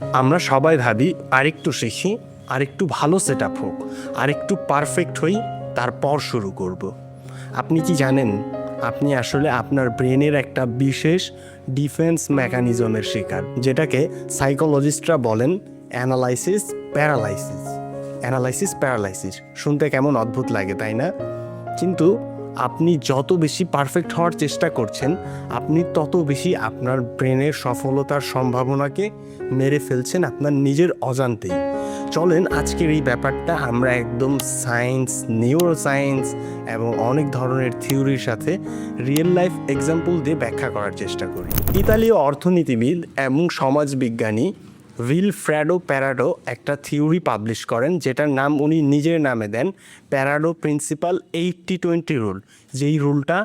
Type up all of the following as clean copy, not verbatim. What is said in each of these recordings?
আমরা সবাই ভাবি আরেকটু শিখি, আরেকটু ভালো সেট আপ হোক, আরেকটু পারফেক্ট হই, তারপর শুরু করব। আপনি কি জানেন আপনি আসলে আপনার ব্রেনের একটা বিশেষ ডিফেন্স মেকানিজমের শিকার, যেটাকে সাইকোলজিস্টরা বলেন অ্যানালাইসিস প্যারালাইসিস। অ্যানালাইসিস প্যারালাইসিস শুনতে কেমন অদ্ভুত লাগে, তাই না? কিন্তু আপনি যত বেশি পারফেক্ট হওয়ার চেষ্টা করছেন, আপনি তত বেশি আপনার ব্রেনের সফলতার সম্ভাবনাকে মেরে ফেলছেন আপনার নিজের অজান্তেই। চলেন আজকের এই ব্যাপারটা আমরা একদম সায়েন্স, নিউরো সায়েন্স এবং অনেক ধরনের থিওরির সাথে রিয়েল লাইফ এক্সাম্পল দিয়ে ব্যাখ্যা করার চেষ্টা করি। ইতালীয় অর্থনীতিবিদ এবং সমাজবিজ্ঞানী উইলফ্রেডো প্যারাডো একটা থিওরি পাবলিশ করেন, যেটার নাম উনি নিজের নামে দেন প্যারাডো প্রিন্সিপাল 80-20 রুল। যেই রুলটা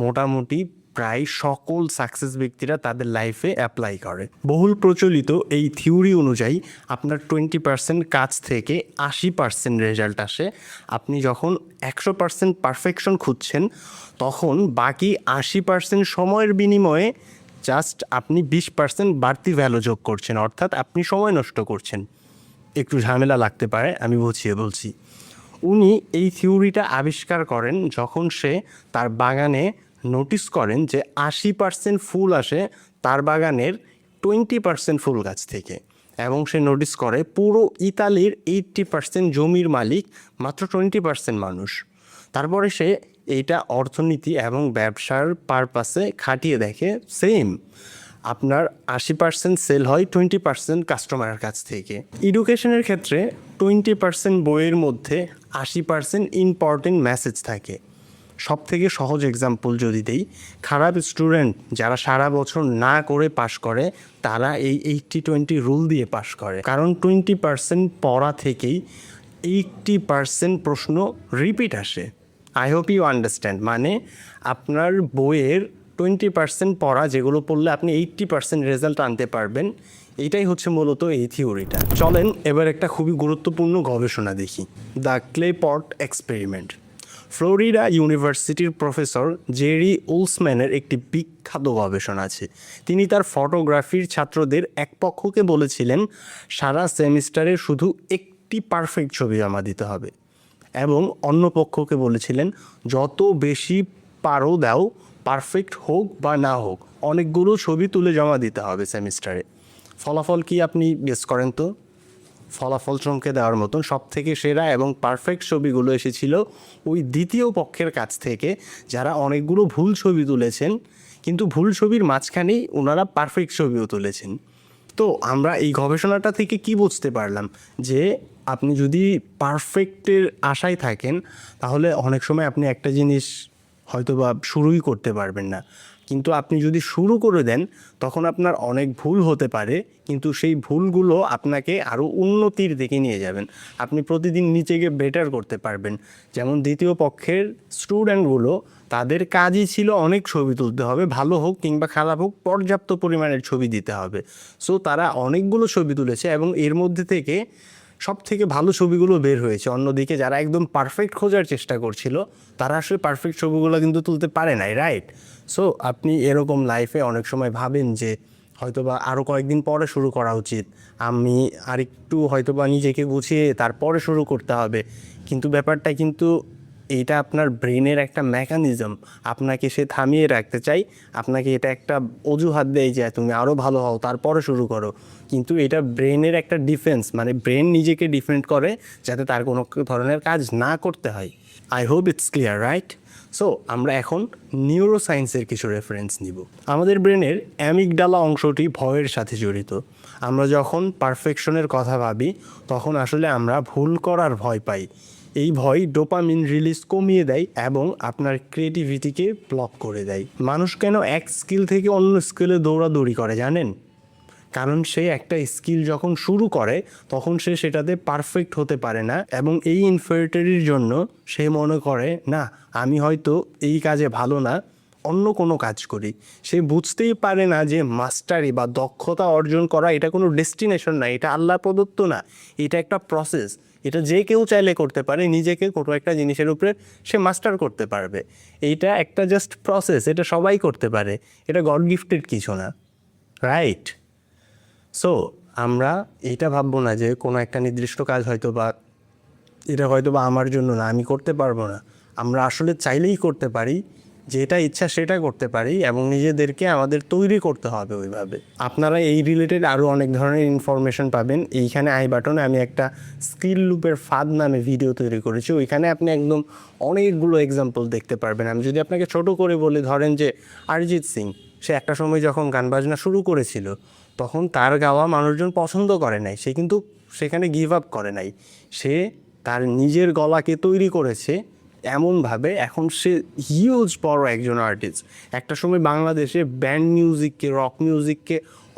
মোটামুটি প্রায় সকল সাকসেস ব্যক্তিরা তাদের লাইফে অ্যাপ্লাই করে। বহুল প্রচলিত এই থিওরি অনুযায়ী আপনার 20% কাজ থেকে 80% রেজাল্ট আসে। আপনি যখন 100% পারফেকশন খুঁজছেন, তখন বাকি 80% সময়ের বিনিময়ে জাস্ট আপনি 20% বাড়তি ভ্যালু যোগ করছেন, অর্থাৎ আপনি সময় নষ্ট করছেন। একটু ঝামেলা লাগতে পারে, আমি বুঝিয়ে বলছি। উনি এই থিওরিটা আবিষ্কার করেন যখন সে তার বাগানে নোটিস করেন যে 80% ফুল আসে তার বাগানের 20% ফুল গাছ থেকে, এবং সে নোটিস করে পুরো ইতালির 80% জমির মালিক মাত্র 20% মানুষ। তারপরে সে এইটা অর্থনীতি এবং ব্যবসার পারপাসে খাটিয়ে দেখে, সেম আপনার 80% সেল হয় 20% কাস্টমারের কাছ থেকে। এডুকেশনের ক্ষেত্রে 20% বইয়ের মধ্যে 80% ইম্পর্টেন্ট মেসেজ থাকে। সব থেকে সহজ এক্সাম্পল যদি দিই, খারাপ স্টুডেন্ট যারা সারা বছর না করে পাশ করে, তারা এই 80-20 রুল দিয়ে পাশ করে, কারণ 20% পড়া থেকেই 80% প্রশ্ন রিপিট আসে। I hope you understand. মানে আপনার বইয়ের 20% পড়া, যেগুলো পড়লে আপনি 80% রেজাল্ট আনতে পারবেন, এটাই হচ্ছে মূলত এই থিওরিটা। চলেন এবার একটা খুবই গুরুত্বপূর্ণ গবেষণা দেখি, the clay pot experiment. Florida ইউনিভার্সিটির প্রফেসর জেরি উলসম্যানের একটি বিখ্যাত গবেষণা আছে। তিনি তার ফটোগ্রাফির ছাত্রদের এক পক্ষকে বলেছিলেন সারা সেমিস্টারে শুধু একটি পারফেক্ট ছবি জমা দিতে হবে, এবং অন্য পক্ষকে বলেছিলেন যত বেশি পারো দাও, পারফেক্ট হোক বা না হোক, অনেকগুলো ছবি তুলে জমা দিতে হবে সেমিস্টারে। ফলাফল কি আপনি গেস করেন তো? ফলাফল চমকে দেওয়ার মতন সব থেকে সেরা এবং পারফেক্ট ছবিগুলো এসেছিল ওই দ্বিতীয় পক্ষের কাছ থেকে, যারা অনেকগুলো ভুল ছবি তুলেছেন, কিন্তু ভুল ছবির মাঝখানেই ওনারা পারফেক্ট ছবিও তুলেছেন। তো আমরা এই গবেষণাটা থেকে কি বুঝতে পারলাম, যে আপনি যদি পারফেক্টের আশায় থাকেন, তাহলে অনেক সময় আপনি একটা জিনিস হয়তো বা শুরুই করতে পারবেন না। কিন্তু আপনি যদি শুরু করে দেন, তখন আপনার অনেক ভুল হতে পারে, কিন্তু সেই ভুলগুলো আপনাকে আরও উন্নতির দিকে নিয়ে যাবেন। আপনি প্রতিদিন নিজেকে বেটার করতে পারবেন। যেমন দ্বিতীয় পক্ষের স্টুডেন্টগুলো, তাদের কাজই ছিল অনেক ছবি তুলতে হবে, ভালো হোক কিংবা খারাপ হোক, পর্যাপ্ত পরিমাণের ছবি দিতে হবে। সো তারা অনেকগুলো ছবি তুলেছে এবং এর মধ্যে থেকে সব থেকে ভালো ছবিগুলো বের হয়েছে। অন্যদিকে যারা একদম পারফেক্ট খোঁজার চেষ্টা করছিল, তারা আসলে পারফেক্ট ছবিগুলো কিন্তু তুলতে পারে নাই, রাইট? সো আপনি এরকম লাইফে অনেক সময় ভাবেন যে হয়তোবা আরও কয়েকদিন পরে শুরু করা উচিত, আমি আরেকটু হয়তোবা নিজেকে গুছিয়ে তারপরে শুরু করতে হবে। কিন্তু ব্যাপারটা কিন্তু এইটা আপনার ব্রেনের একটা মেকানিজম, আপনাকে সে থামিয়ে রাখতে চাই, আপনাকে এটা একটা অজুহাত দেয় যে তুমি আরও ভালো হও তারপরে শুরু করো। কিন্তু এটা ব্রেনের একটা ডিফেন্স, মানে ব্রেন নিজেকে ডিফেন্ড করে যাতে তার কোনো ধরনের কাজ না করতে হয়। I hope it's clear, right? So আমরা এখন নিউরো সায়েন্সের কিছু রেফারেন্স নিব। আমাদের ব্রেনের অ্যামিগডালা অংশটি ভয়ের সাথে জড়িত। আমরা যখন পারফেকশনের কথা ভাবি, তখন আসলে আমরা ভুল করার ভয় পাই। এই ভয় ডোপামিন রিলিজ কমিয়ে দেয় এবং আপনার ক্রিয়েটিভিটিকে ব্লক করে দেয়। মানুষ কেন এক স্কিল থেকে অন্য স্কিলে দৌড়াদৌড়ি করে জানেন? কারণ সে একটা স্কিল যখন শুরু করে, তখন সে সেটাতে পারফেক্ট হতে পারে না, এবং এই ইনফেরিটির জন্য সে মনে করে না, আমি হয়তো এই কাজে ভালো না, অন্য কোনো কাজ করি। সে বুঝতেই পারে না যে মাস্টারি বা দক্ষতা অর্জন করা এটা কোনো ডেস্টিনেশন না, এটা আল্লাহ প্রদত্ত না, এটা একটা প্রসেস। এটা যে কেউ চাইলে করতে পারে, নিজেকে কোনো একটা জিনিসের উপরে সে মাস্টার করতে পারবে। এইটা একটা জাস্ট প্রসেস, এটা সবাই করতে পারে, এটা গড গিফটেড কিছু না, রাইট? সো আমরা এইটা ভাববো না যে কোনো একটা নির্দিষ্ট কাজ এটা হয়তো বা আমার জন্য না, আমি করতে পারবো না। আমরা আসলে চাইলেই করতে পারি, যেটা ইচ্ছা সেটা করতে পারি, এবং নিজেদেরকে আমাদের তৈরি করতে হবে ওইভাবে। আপনারা এই রিলেটেড আরও অনেক ধরনের ইনফরমেশন পাবেন এইখানে আই বাটনে। আমি একটা স্কিল লুপের ফাঁদ নামে ভিডিও তৈরি করেছি, ওইখানে আপনি একদম অনেকগুলো এক্সাম্পল দেখতে পারবেন। আমি যদি আপনাকে ছোট করে বলি, ধরেন যে অরিজিৎ সিং, সে একটা সময় যখন গান বাজনা শুরু করেছিল তখন তার গাওয়া মানুষজন পছন্দ করে নাই, সে কিন্তু সেখানে গিভ আপ করে নাই। সে তার নিজের গলাকে তৈরি করেছে এমনভাবে, এখন সে হিউজ বড় একজন আর্টিস্ট। একটা সময় বাংলাদেশে ব্যান্ড মিউজিককে, রক মিউজিককে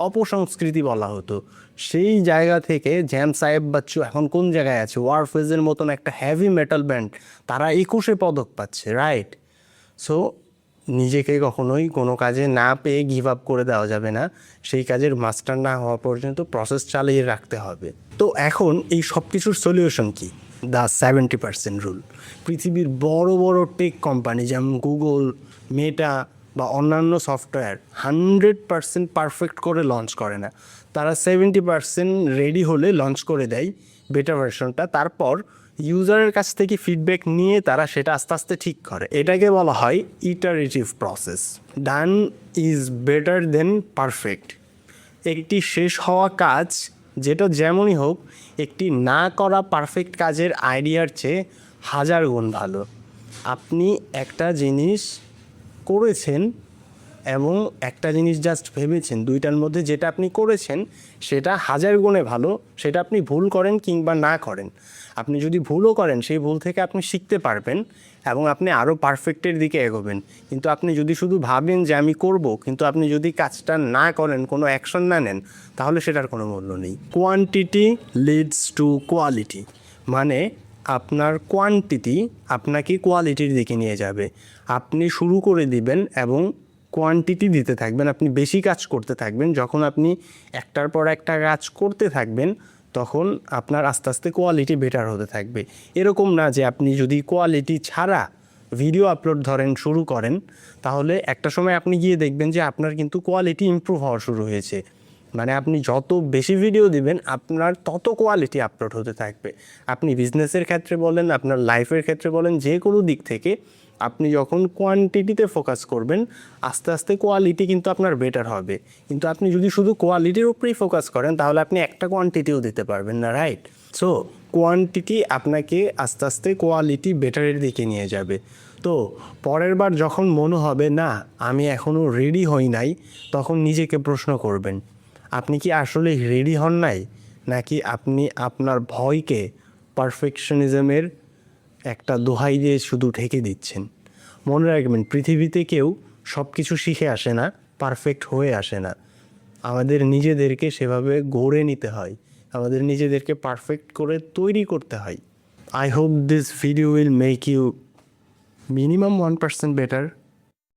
অপসংস্কৃতি বলা হতো। সেই জায়গা থেকে জ্যাম সাহেব বাচ্চু এখন কোন জায়গায় আছে? ওয়ারফেজের মতন একটা হেভি মেটাল ব্যান্ড, তারা 21 পদক পাচ্ছে, রাইট? সো নিজেকে কখনোই কোনো কাজে না পেয়ে গিভ আপ করে দেওয়া যাবে না। সেই কাজের মাস্টার না হওয়া পর্যন্ত প্রসেস চালিয়ে রাখতে হবে। তো এখন এই সব কিছুর সলিউশন কি? The 70% rule. পৃথিবীর বড় বড় টেক কোম্পানি যেমন গুগল, মেটা বা অন্যান্য সফটওয়্যার 100% পারফেক্ট করে লঞ্চ করে না। তারা 70% রেডি হলে লঞ্চ করে দেয় বেটা ভার্সনটা, তারপর ইউজারের কাছ থেকে ফিডব্যাক নিয়ে তারা সেটা আস্তে আস্তে ঠিক করে। এটাকে বলা হয় iterative process. Done is better then perfect. একটি শেষ হওয়া কাজ, যেটা যেমনই হোক, একটি না করা পারফেক্ট কাজের আইডিয়ার চেয়ে 1000 গুণ ভালো। আপনি একটা জিনিস করেছেন এবং একটা জিনিস জাস্ট ভেবেছেন, দুইটার মধ্যে যেটা আপনি করেছেন সেটা 1000 গুণে ভালো। সেটা আপনি ভুল করেন কিংবা না করেন, আপনি যদি ভুলও করেন সেই ভুল থেকে আপনি শিখতে পারবেন এবং আপনি আরও পারফেক্টের দিকে এগোবেন। কিন্তু আপনি যদি শুধু ভাবেন যে আমি করব, কিন্তু আপনি যদি কাজটা না করেন, কোনো অ্যাকশন না নেন, তাহলে সেটার কোনো মূল্য নেই। কোয়ান্টিটি লিডস টু কোয়ালিটি, মানে আপনার কোয়ান্টিটি আপনাকে কোয়ালিটির দিকে নিয়ে যাবে। আপনি শুরু করে দিবেন এবং কোয়ান্টিটি দিতে থাকবেন, আপনি বেশি কাজ করতে থাকবেন। যখন আপনি একটার পর একটা কাজ করতে থাকবেন, তখন আপনার আস্তে আস্তে কোয়ালিটি বেটার হতে থাকবে। এরকম না যে আপনি যদি কোয়ালিটি ছাড়া ভিডিও আপলোড শুরু করেন, তাহলে একটা সময় আপনি গিয়ে দেখবেন যে আপনার কিন্তু কোয়ালিটি ইমপ্রুভ হওয়া শুরু হয়েছে। মানে আপনি যত বেশি ভিডিও দিবেন, আপনার তত কোয়ালিটি আপলোড হতে থাকবে। আপনি বিজনেসের ক্ষেত্রে বলেন, আপনার লাইফের ক্ষেত্রে বলেন, যে কোনো দিক থেকে আপনি যখন কোয়ান্টিটিতে ফোকাস করবেন, আস্তে আস্তে কোয়ালিটি কিন্তু আপনার বেটার হবে। কিন্তু আপনি যদি শুধু কোয়ালিটির উপরেই ফোকাস করেন, তাহলে আপনি একটা কোয়ান্টিটিও দিতে পারবেন না, রাইট? সো কোয়ান্টিটি আপনাকে আস্তে আস্তে কোয়ালিটি বেটারের দিকে নিয়ে যাবে। তো পরের বার যখন মনে হবে না আমি এখনও রেডি হই নাই, তখন নিজেকে প্রশ্ন করবেন, আপনি কি আসলে রেডি হন নাই, নাকি আপনি আপনার ভয়কে পারফেকশনিজমের একটা দোহাই দিয়ে শুধু ঢেকে দিচ্ছেন? মনে রাখবেন, পৃথিবীতে কেউ সব কিছু শিখে আসে না, পারফেক্ট হয়ে আসে না। আমাদের নিজেদেরকে সেভাবে গড়ে নিতে হয়, আমাদের নিজেদেরকে পারফেক্ট করে তৈরি করতে হয়। I hope this video will make you minimum 1% better